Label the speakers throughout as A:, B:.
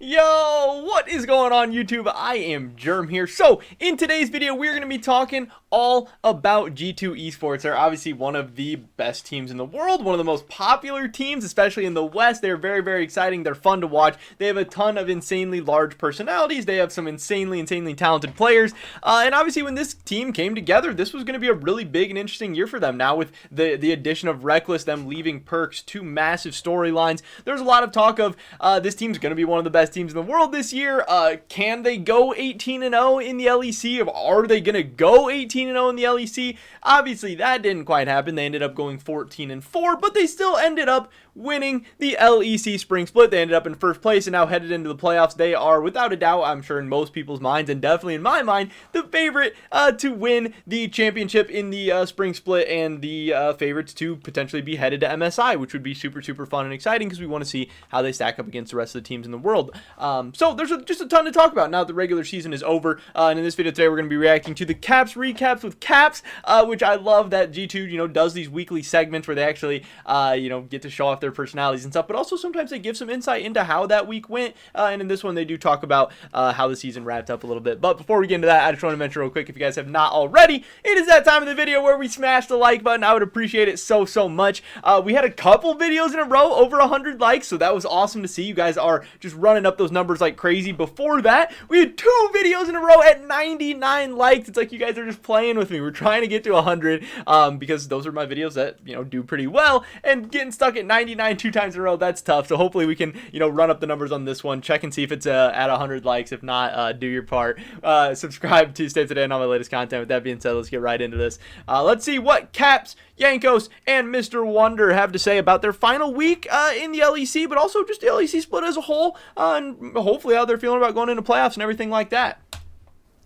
A: Yo, what is going on YouTube? I am Germ here. So, in today's video, we're going to be talking all about G2 Esports. They're obviously one of the best teams in the world, one of the most popular teams, especially in the West. They're very, very exciting. They're fun to watch. They have a ton of insanely large personalities. They have some insanely talented players. And obviously, when this team came together, this was going to be a really big and interesting year for them. Now, with the addition of Reckless, them leaving Perks, two massive storylines, there's a lot of talk of this team's going to be one of the best teams in the world this year. Can they go 18-0 in the LEC? Are they going to go 18-0 in the LEC? Obviously, that didn't quite happen. They ended up going 14-4, but they still ended up winning the LEC Spring Split. They ended up in first place and now headed into the playoffs. They are, without a doubt, I'm sure in most people's minds, and definitely in my mind, the favorite to win the championship in the Spring Split, and the favorites to potentially be headed to MSI, which would be super fun and exciting because we want to see how they stack up against the rest of the teams in the world. So there's just a ton to talk about now that the regular season is over. And in this video today, we're going to be reacting to the Caps recaps with Caps, which I love that G2, does these weekly segments where they actually, get to show off their personalities and stuff, but also sometimes they give some insight into how that week went. And in this one, they do talk about how the season wrapped up a little bit. But before we get into that, I just want to mention real quick, if you guys have not already, it is that time of the video where we smash the like button. I would appreciate it so much. We had a couple videos in a row over 100 likes, so that was awesome to see. You guys are just running up those numbers like crazy. Before that, we had 2 videos in a row at 99 likes. It's like you guys are just playing with me. We're trying to get to 100 because those are my videos that do pretty well, and getting stuck at 99 2 times in a row, that's tough. So hopefully we can run up the numbers on this one. Check and see if it's at 100 likes. If not, do your part. Subscribe to stay up to date on all my latest content. With that being said, let's get right into this. Let's see what Caps, Jankos, and Mr. Wonder have to say about their final week in the LEC, but also just the LEC split as a whole, and hopefully how they're feeling about going into playoffs and everything like that.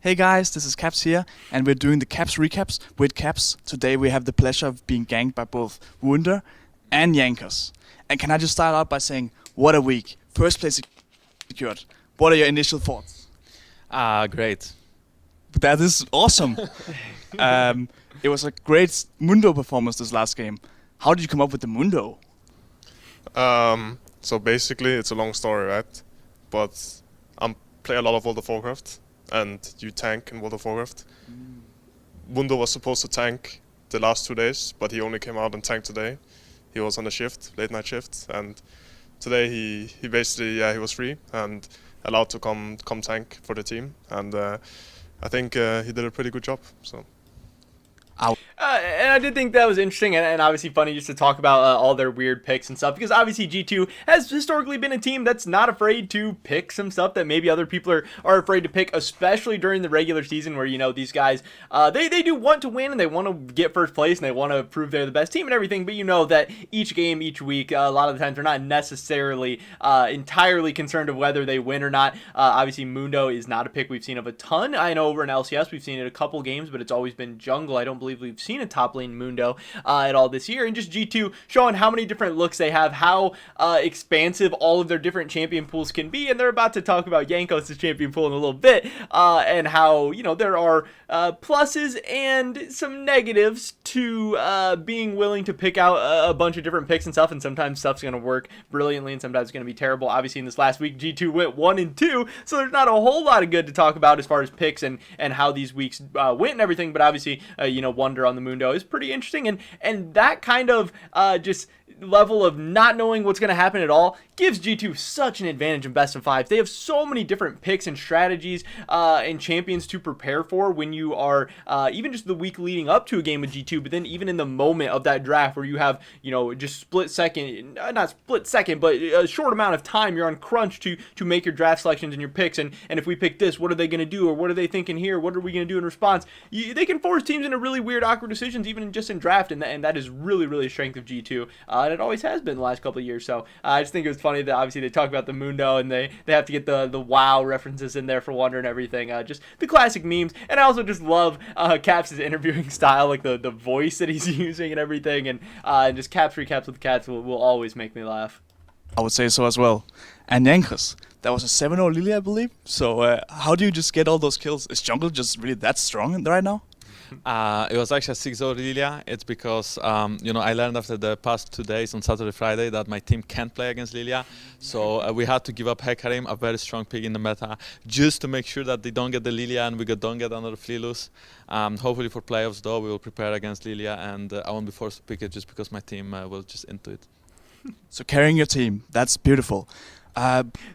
B: Hey guys, this is Caps here, and we're doing the Caps recaps with Caps. Today we have the pleasure of being ganked by both Wunder and Jankos. And can I just start out by saying, what a week. First place secured. What are your initial thoughts?
C: Great.
B: That is awesome. It was a great Mundo performance this last game. How did you come up with the Mundo?
D: So basically, it's a long story, right? But I play a lot of World of Warcraft, and you tank in World of Warcraft. Mundo was supposed to tank the last 2 days, but he only came out and tanked today. He was on a shift, late night shift, and today he basically, he was free and allowed to come tank for the team, and I think he did a pretty good job. So.
A: And I did think that was interesting and obviously funny just to talk about all their weird picks and stuff, because obviously G2 has historically been a team that's not afraid to pick some stuff that maybe other people are afraid to pick, especially during the regular season where, these guys, they do want to win and they want to get first place and they want to prove they're the best team and everything, but that each game, each week, a lot of the times they're not necessarily entirely concerned of whether they win or not. Obviously Mundo is not a pick we've seen of a ton. I know over in LCS we've seen it a couple games, but it's always been jungle. I don't believe we've seen a top lane Mundo at all this year. And just G2 showing how many different looks they have, how expansive all of their different champion pools can be. And they're about to talk about Jankos' champion pool in a little bit, and how there are pluses and some negatives to being willing to pick out a bunch of different picks and stuff. And sometimes stuff's going to work brilliantly and sometimes it's going to be terrible. Obviously in this last week G2 went 1-2, so there's not a whole lot of good to talk about as far as picks and how these weeks went and everything. But obviously Wonder on the Mundo is pretty interesting, and that kind of just level of not knowing what's going to happen at all gives G2 such an advantage in best of fives. They have so many different picks and strategies and champions to prepare for when you are even just the week leading up to a game with G2, but then even in the moment of that draft where you have just split second, not split second, but a short amount of time, you're on crunch to make your draft selections and your picks, and if we pick this, what are they going to do, or what are they thinking here, what are we going to do in response? They can force teams into really weird, awkward decisions even just in draft, and that is really a strength of G2, and it always has been the last couple of years. So I just think it was funny that obviously they talk about the Mundo and they have to get the WoW references in there for Wonder and everything, just the classic memes. And I also just love Caps' interviewing style, like the voice that he's using and everything, and just Caps recaps with Caps will always make me laugh.
B: I would say so as well. And Jankos, that was a 7-0 Lilia, I believe. So how do you just get all those kills? Is jungle just really that strong right now?
C: It was actually a 6-0 Lilia. It's because, I learned after the past 2 days on Saturday, Friday that my team can't play against Lilia. So we had to give up Hecarim, a very strong pick in the meta, just to make sure that they don't get the Lilia and we don't get another Fleelus. Hopefully for playoffs, though, we will prepare against Lilia and I won't be forced to pick it just because my team will just into it.
B: So carrying your team, that's beautiful.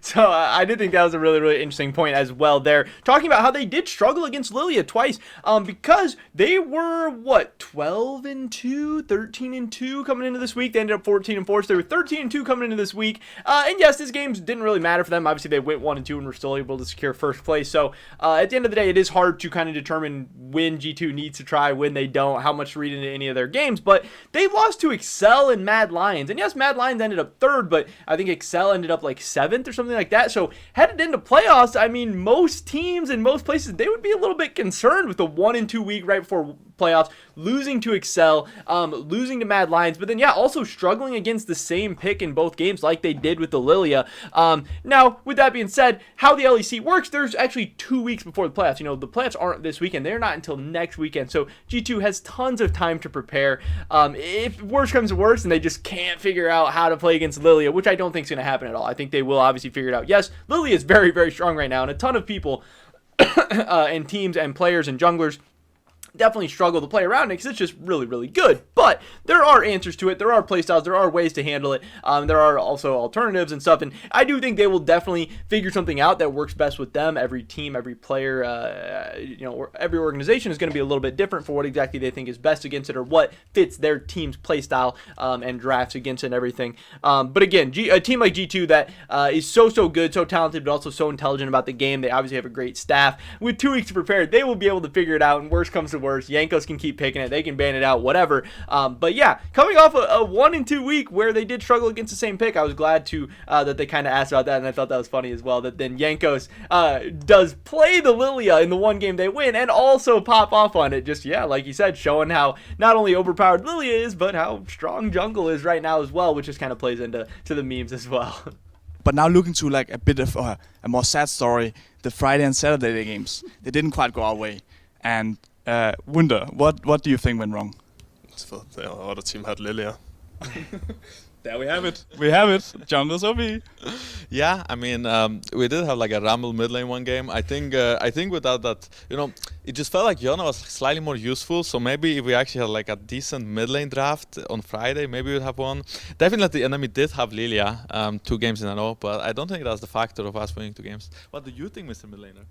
A: So I did think that was a really, really interesting point as well there. Talking about how they did struggle against Lilia twice because they were, 12-2, 13-2 coming into this week. They ended up 14-4, so they were 13-2 coming into this week. And yes, these games didn't really matter for them. Obviously, they went 1-2 and were still able to secure first place. So at the end of the day, it is hard to kind of determine when G2 needs to try, when they don't, how much to read into any of their games. But they lost to Excel and Mad Lions. And yes, Mad Lions ended up third, but I think Excel ended up like 7th or something like that. So headed into playoffs, I mean, most teams in most places, they would be a little bit concerned with the 1-2 week right before playoffs, losing to Excel, losing to Mad Lions, but then yeah, also struggling against the same pick in both games like they did with the Lilia. Now, with that being said, how the LEC works, there's actually 2 weeks before the playoffs. The playoffs aren't this weekend. They're not until next weekend. So G2 has tons of time to prepare. If worse comes to worse and they just can't figure out how to play against Lilia, which I don't think is going to happen at all. I think they will obviously figure it out. Yes, Lilia is very, very strong right now, and a ton of people and teams and players and junglers definitely struggle to play around it because it's just really, really good. But there are answers to it. There are playstyles. There are ways to handle it. There are also alternatives and stuff. And I do think they will definitely figure something out that works best with them. Every team, every player, every organization is going to be a little bit different for what exactly they think is best against it or what fits their team's playstyle and drafts against it and everything. But again, a team like G2 that is so good, so talented, but also so intelligent about the game. They obviously have a great staff. With 2 weeks to prepare, they will be able to figure it out. And worst comes to worst, Jankos can keep picking it. They can ban it out, whatever. But yeah, coming off a 1-2 week where they did struggle against the same pick, I was glad to that they kind of asked about that, and I thought that was funny as well. That then Jankos does play the Lilia in the one game they win, and also pop off on it. Just like you said, showing how not only overpowered Lilia is, but how strong jungle is right now as well, which just kind of plays into the memes as well.
B: But now looking to like a bit of a more sad story, the Friday and Saturday games, they didn't quite go our way. And Mundo, what do you think went wrong?
D: So the other team had Lilia.
B: There we have it. We have it. Jungle's OP.
C: Yeah, I mean, we did have like a Rumble mid lane one game. I think without that, it just felt like Yona was slightly more useful. So maybe if we actually had like a decent mid lane draft on Friday, maybe we'd have won. Definitely the enemy did have Lilia 2 games in a row, but I don't think that's the factor of us winning 2 games. What do you think, Mr. Mid Laner?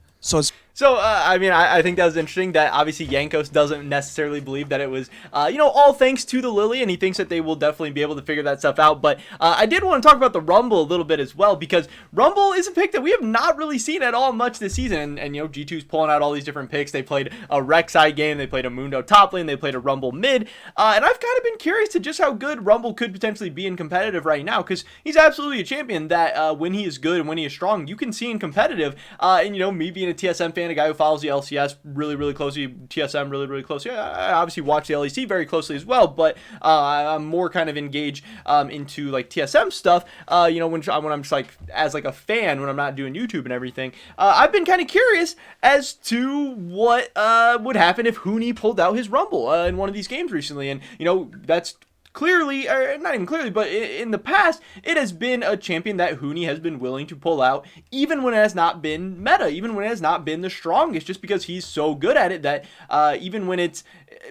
A: I think that was interesting that obviously Jankos doesn't necessarily believe that it was, all thanks to the Lily, and he thinks that they will definitely be able to figure that stuff out. But I did want to talk about the Rumble a little bit as well, because Rumble is a pick that we have not really seen at all much this season. And G2's pulling out all these different picks. They played a Rek'Sai game, they played a Mundo top lane, they played a Rumble mid. And I've kind of been curious to just how good Rumble could potentially be in competitive right now, because he's absolutely a champion that when he is good and when he is strong, you can see in competitive. And me being a TSM fan, a guy who follows the LCS really, really closely, TSM really, really closely. I obviously watch the LEC very closely as well, but I'm more kind of engaged into like TSM stuff. When I'm just like as like a fan when I'm not doing YouTube and everything. I've been kind of curious as to what would happen if Huni pulled out his Rumble in one of these games recently, and that's clearly, or not even clearly, but in the past, it has been a champion that Huni has been willing to pull out, even when it has not been meta, even when it has not been the strongest, just because he's so good at it that even when it's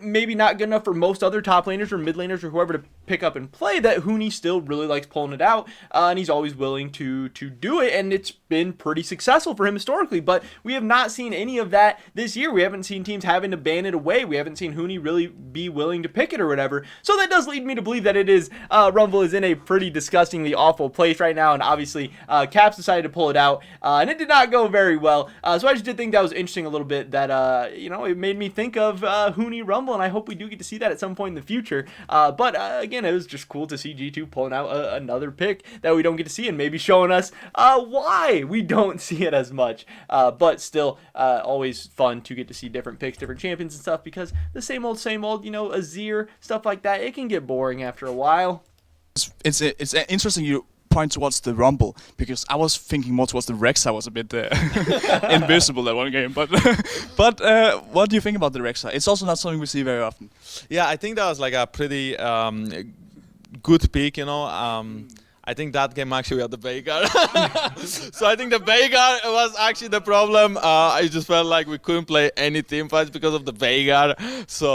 A: maybe not good enough for most other top laners or mid laners or whoever to pick up and play, that Huni still really likes pulling it out, and he's always willing to do it, and it's been pretty successful for him historically. But we have not seen any of that this year. We haven't seen teams having to ban it away. We haven't seen Huni really be willing to pick it or whatever. So that does lead me to believe that it is Rumble is in a pretty disgustingly awful place right now, and obviously Caps decided to pull it out, and it did not go very well. So I just did think that was interesting a little bit, that it made me think of Huni Rumble, and I hope we do get to see that at some point in the future. But again, it was just cool to see G2 pulling out another pick that we don't get to see, and maybe showing us why we don't see it as much. But still, always fun to get to see different picks, different champions and stuff, because the same old, Azir, stuff like that, it can get boring after a while.
B: It's interesting you point towards the Rumble, because I was thinking more towards the Rek'Sai was a bit invisible that one game. But what do you think about the Rek'Sai? It's also not something we see very often.
C: Yeah, I think that was like a pretty good pick, you know. I think that game actually we had the Veigar. So I think the Veigar was actually the problem. I just felt like we couldn't play any team fights because of the Veigar. So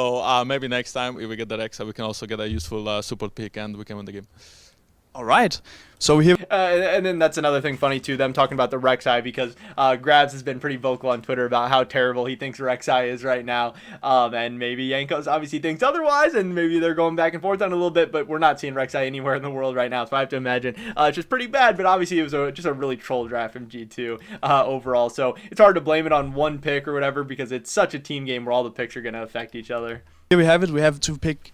C: maybe next time if we get the Rek'Sai, we can also get a useful support pick and we can win the game.
B: All right. So we have
A: and then that's another thing funny too, them talking about the Rek'Sai, because Grabbz has been pretty vocal on Twitter about how terrible he thinks Rek'Sai is right now. And maybe Jankos obviously thinks otherwise, and maybe they're going back and forth on it a little bit, but we're not seeing Rek'Sai anywhere in the world right now, so I have to imagine it's just pretty bad. But obviously it was just a really troll draft from G2 overall, so it's hard to blame it on one pick or whatever, because it's such a team game where all the picks are going to affect each other.
B: Here we have it. We have to pick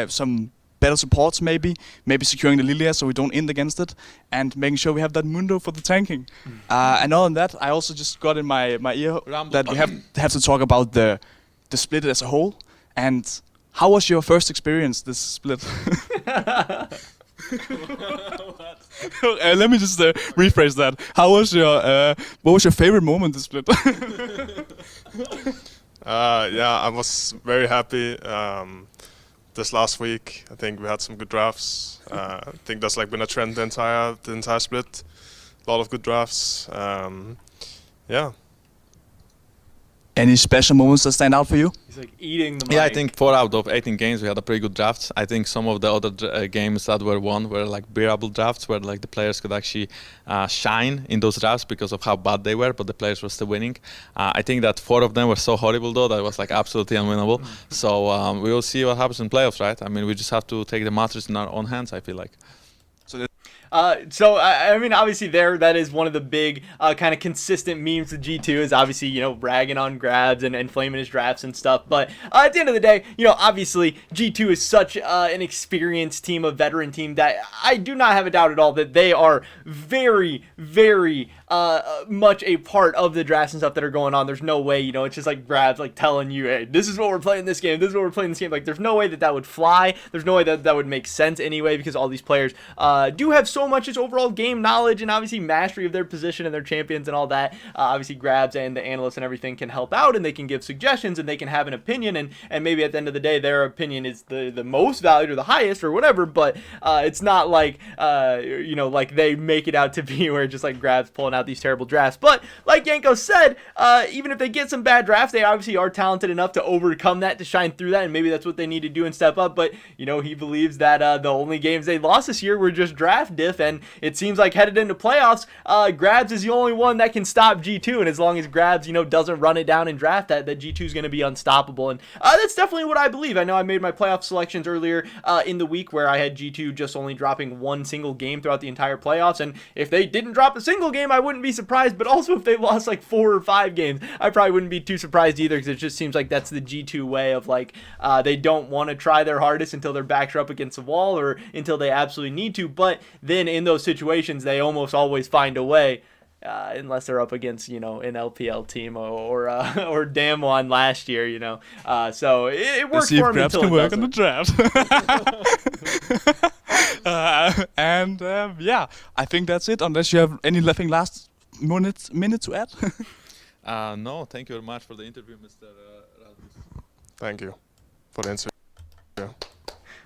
B: some better supports, maybe securing the Lilia so we don't end against it, and making sure we have that Mundo for the tanking. And other than that, I also just got in my ear that we have to talk about the split as a whole. And how was your first experience this split? Let me just rephrase that. How was what was your favorite moment this split?
D: Yeah, I was very happy. This last week, I think we had some good drafts. I think that's like been a trend the entire split. A lot of good drafts. Yeah.
B: Any special moments that stand out for you?
A: He's like eating the mic.
C: Yeah, I think 4 out of 18 games we had a pretty good draft. I think some of the other games that were won were like bearable drafts, where like the players could actually shine in those drafts because of how bad they were, but the players were still winning. I think that 4 of them were so horrible though that it was like absolutely unwinnable. So we will see what happens in playoffs, right? I mean, we just have to take the matters in our own hands, I feel like.
A: So I mean, obviously that is one of the big kind of consistent memes of G2 is obviously, you know, ragging on Grabbz and flaming his drafts and stuff. But at the end of the day, you know, obviously G2 is such an experienced team, a veteran team, that I do not have a doubt at all that they are very, very much a part of the drafts and stuff that are going on. There's no way, you know, it's just like Grabbz like telling you, hey, this is what we're playing this game. This is what we're playing this game. Like, there's no way that would fly. There's no way that would make sense anyway, because all these players do have so much just overall game knowledge and obviously mastery of their position and their champions and all that. Obviously Grabbz and the analysts and everything can help out, and they can give suggestions, and they can have an opinion, and maybe at the end of the day their opinion is the most valued or the highest or whatever, but it's not like you know, like they make it out to be where just like Grabbz pulling out these terrible drafts. But like Yanko said, even if they get some bad drafts, they obviously are talented enough to overcome that, to shine through that, and maybe that's what they need to do and step up. But you know, he believes that the only games they lost this year were just draft diff, and it seems like headed into playoffs, Grabbz is the only one that can stop G2, and as long as Grabbz, you know, doesn't run it down in draft, that G2 is going to be unstoppable, and that's definitely what I believe. I know I made my playoff selections earlier in the week where I had G2 just only dropping one single game throughout the entire playoffs, and if they didn't drop a single game, I wouldn't be surprised, but also if they lost like 4 or 5 games, I probably wouldn't be too surprised either, because it just seems like that's the G2 way of like, they don't want to try their hardest until their backs are up against the wall or until they absolutely need to, but then in those situations, they almost always find a way, unless they're up against, you know, an LPL team or Damwon last year, you know. So it worked for him until it
B: work
A: doesn't.
B: on the draft. Yeah, I think that's it. Unless you have any last minute to add.
C: No, thank you very much for the interview, Mr. Rasmus.
D: Thank you for the interview.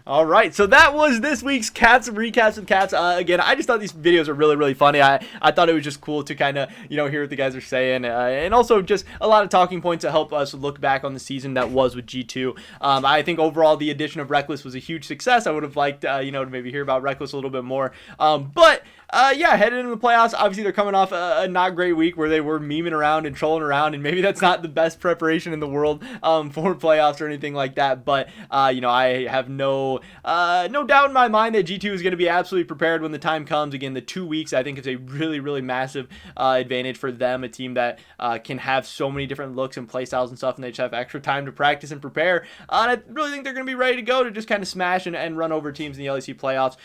A: All right, so that was this week's Caps recaps with Caps. Again, I just thought these videos were really, really funny. I thought it was just cool to kind of, you know, hear what the guys are saying, and also just a lot of talking points to help us look back on the season that was with G2. I think overall the addition of Reckless was a huge success. I would have liked, you know, to maybe hear about Reckless a little bit more. But yeah, headed into the playoffs, obviously they're coming off a not great week where they were memeing around and trolling around, and maybe that's not the best preparation in the world for playoffs or anything like that. But you know, I have no doubt in my mind that G2 is going to be absolutely prepared when the time comes. Again, the 2 weeks I think is a really, really massive advantage for them, a team that can have so many different looks and play styles and stuff, and they just have extra time to practice and prepare. And I really think they're going to be ready to go to just kind of smash and run over teams in the LEC playoffs.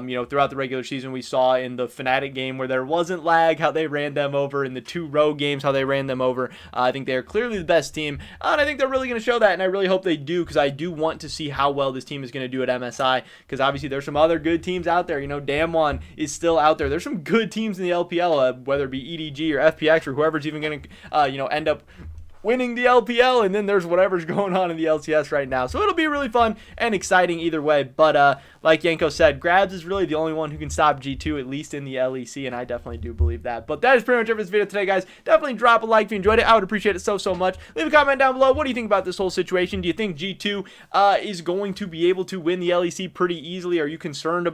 A: You know, throughout the regular season, we saw in the Fnatic game where there wasn't lag, how they ran them over. In the 2 road games, how they ran them over. I think they're clearly the best team, and I think they're really going to show that, and I really hope they do, because I do want to see how well this team is going going to do at MSI, because obviously there's some other good teams out there. You know, Damwon is still out there. There's some good teams in the LPL, whether it be EDG or FPX or whoever's even going to, you know, end up winning the LPL, and then there's whatever's going on in the LCS right now. So it'll be really fun and exciting either way. But like Yanko said, Grabbz is really the only one who can stop G2, at least in the LEC, and I definitely do believe that. But that is pretty much it for this video today, guys. Definitely drop a like if you enjoyed it. I would appreciate it so much. Leave a comment down below. What do you think about this whole situation? Do you think G2 is going to be able to win the LEC pretty easily? Are you concerned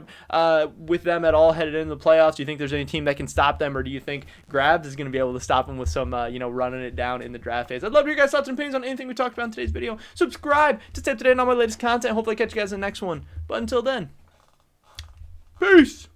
A: with them at all headed into the playoffs? Do you think there's any team that can stop them, or do you think Grabbz is going to be able to stop them with some, you know, running it down in the draft phase? I'd love to hear your guys' thoughts and opinions on anything we talked about in today's video. Subscribe to stay up to date on all my latest content. Hopefully I catch you guys in the next one. But until then, peace!